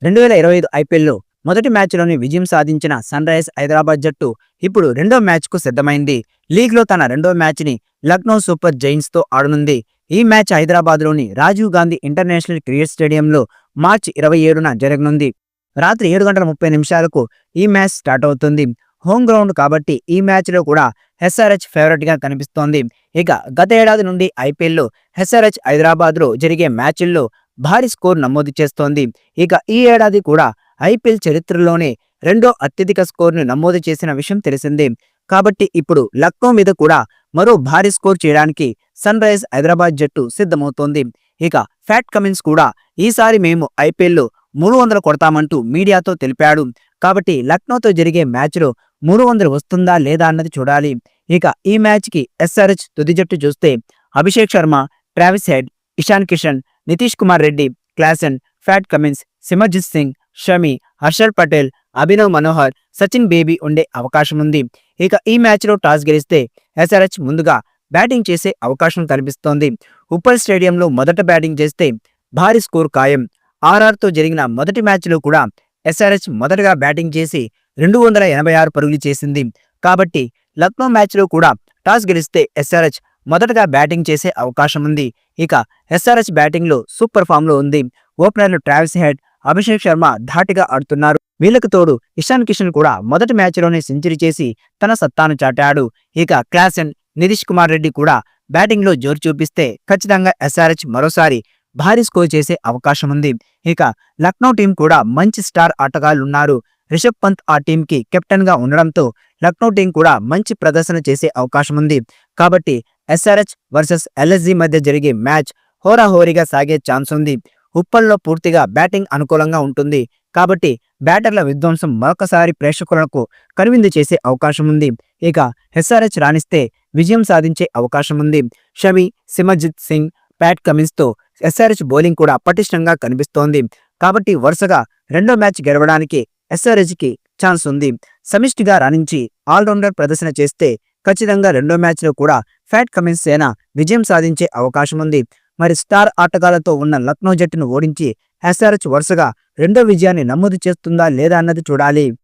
2025 ఐపీఎల్లో మొదటి మ్యాచ్లోని విజయం సాధించిన సన్రైజర్స్ హైదరాబాద్ జట్టు ఇప్పుడు రెండో మ్యాచ్కు సిద్ధమైంది. లీగ్లో తన రెండో మ్యాచ్ని లక్నో సూపర్ జైంట్స్తో ఆడనుంది. ఈ మ్యాచ్ హైదరాబాద్లోని రాజీవ్ గాంధీ ఇంటర్నేషనల్ క్రికెట్ స్టేడియంలో మార్చి 27న జరగనుంది. రాత్రి 7:30 ఈ మ్యాచ్ స్టార్ట్ అవుతుంది. హోమ్ గ్రౌండ్ కాబట్టి ఈ మ్యాచ్లో కూడా ఎస్ఆర్హెచ్ ఫేవరెట్గా కనిపిస్తోంది. ఇక గత ఏడాది నుండి ఐపీఎల్లో ఎస్ఆర్హెచ్ హైదరాబాద్లో జరిగే మ్యాచ్ల్లో భారీ స్కోర్ నమోదు చేస్తోంది. ఇక ఈ ఏడాది కూడా ఐపీఎల్ చరిత్రలోనే రెండో అత్యధిక స్కోర్ను నమోదు చేసిన విషయం తెలిసిందే. కాబట్టి ఇప్పుడు లక్నో మీద కూడా మరో భారీ స్కోర్ చేయడానికి సన్ రైజర్స్ హైదరాబాద్ జట్టు సిద్ధమవుతోంది. ఇక ఫ్యాట్ కమిన్స్ కూడా ఈసారి మేము ఐపీఎల్లో 300 కొడతామంటూ మీడియాతో తెలిపాడు. కాబట్టి లక్నోతో జరిగే మ్యాచ్లో 300 వస్తుందా లేదా అన్నది చూడాలి. ఇక ఈ మ్యాచ్కి ఎస్ఆర్హెచ్ తుది జట్టు చూస్తే Abhishek Sharma, Travis head, Ishan Kishan, Nitish Kumar Reddy, Klaasen, fat Cummins, Simarjeet Singh, Shami, Harshal Patel, Abhinav Manohar, Sachin baby ఉండే అవకాశం ఉంది. ఇక ఈ మ్యాచ్లో టాస్ గెలిస్తే ఎస్ఆర్హెచ్ ముందుగా బ్యాటింగ్ చేసే అవకాశం కనిపిస్తోంది. ఉప్పల్ స్టేడియంలో మొదట బ్యాటింగ్ చేస్తే భారీ స్కోర్ ఖాయం. ఆర్ఆర్తో జరిగిన మొదటి మ్యాచ్లో కూడా ఎస్ఆర్హెచ్ మొదటగా బ్యాటింగ్ చేసి 286 పరుగులు చేసింది. కాబట్టి లక్నో మ్యాచ్లో కూడా టాస్ గెలిస్తే ఎస్ఆర్హెచ్ మొదటగా బ్యాటింగ్ చేసే అవకాశం ఉంది. ఇక ఎస్ఆర్హెచ్ బ్యాటింగ్లో సూపర్ ఫామ్లో ఉంది. ఓపెనర్లు ట్రావిస్ హెడ్, అభిషేక్ శర్మ ధాటిగా ఆడుతున్నారు. వీళ్లకు తోడు ఇషాన్ కిషన్ కూడా మొదటి మ్యాచ్లోనే సెంచరీ చేసి తన సత్తాను చాటాడు. ఇక క్లాసెన్, నితీష్ కుమార్ రెడ్డి కూడా బ్యాటింగ్లో జోరు చూపిస్తే ఖచ్చితంగా ఎస్ఆర్హెచ్ మరోసారి భారీ స్కోర్ చేసే అవకాశం ఉంది. ఇక లక్నో టీం కూడా మంచి స్టార్ ఆటగాళ్లున్నారు. రిషబ్ పంత్ ఆ టీంకి కెప్టెన్గా ఉండడంతో లక్నో టీం కూడా మంచి ప్రదర్శన చేసే అవకాశం ఉంది. కాబట్టి ఎస్ఆర్హెచ్ వర్సెస్ ఎల్ఎస్జీ మధ్య జరిగే మ్యాచ్ హోరాహోరీగా సాగే ఛాన్స్ ఉంది. ఉప్పల్లో పూర్తిగా బ్యాటింగ్ అనుకూలంగా ఉంటుంది. కాబట్టి బ్యాటర్ల విధ్వంసం మరొకసారి ప్రేక్షకులకు కనువిందు చేసే అవకాశం ఉంది. ఇక ఎస్ఆర్హెచ్ రాణిస్తే విజయం సాధించే అవకాశం ఉంది. షమి, సిమర్జిత్ సింగ్, ప్యాట్ కమిన్స్తో ఎస్ఆర్హెచ్ బౌలింగ్ కూడా పటిష్టంగా కనిపిస్తోంది. కాబట్టి వరుసగా రెండో మ్యాచ్ గెలవడానికి ఎస్ఆర్హెచ్కి ఛాన్స్ ఉంది. సమిష్టిగా రాణించి ఆల్రౌండర్ ప్రదర్శన చేస్తే ఖచ్చితంగా రెండో మ్యాచ్లో కూడా ఫ్యాట్ కమిన్స్ సేన విజయం సాధించే అవకాశం ఉంది. మరి స్టార్ ఆటగాళ్లతో ఉన్న లక్నో జట్టును ఓడించి ఎస్ఆర్హెచ్ వరుసగా రెండో విజయాన్ని నమోదు చేస్తుందా లేదా అన్నది చూడాలి.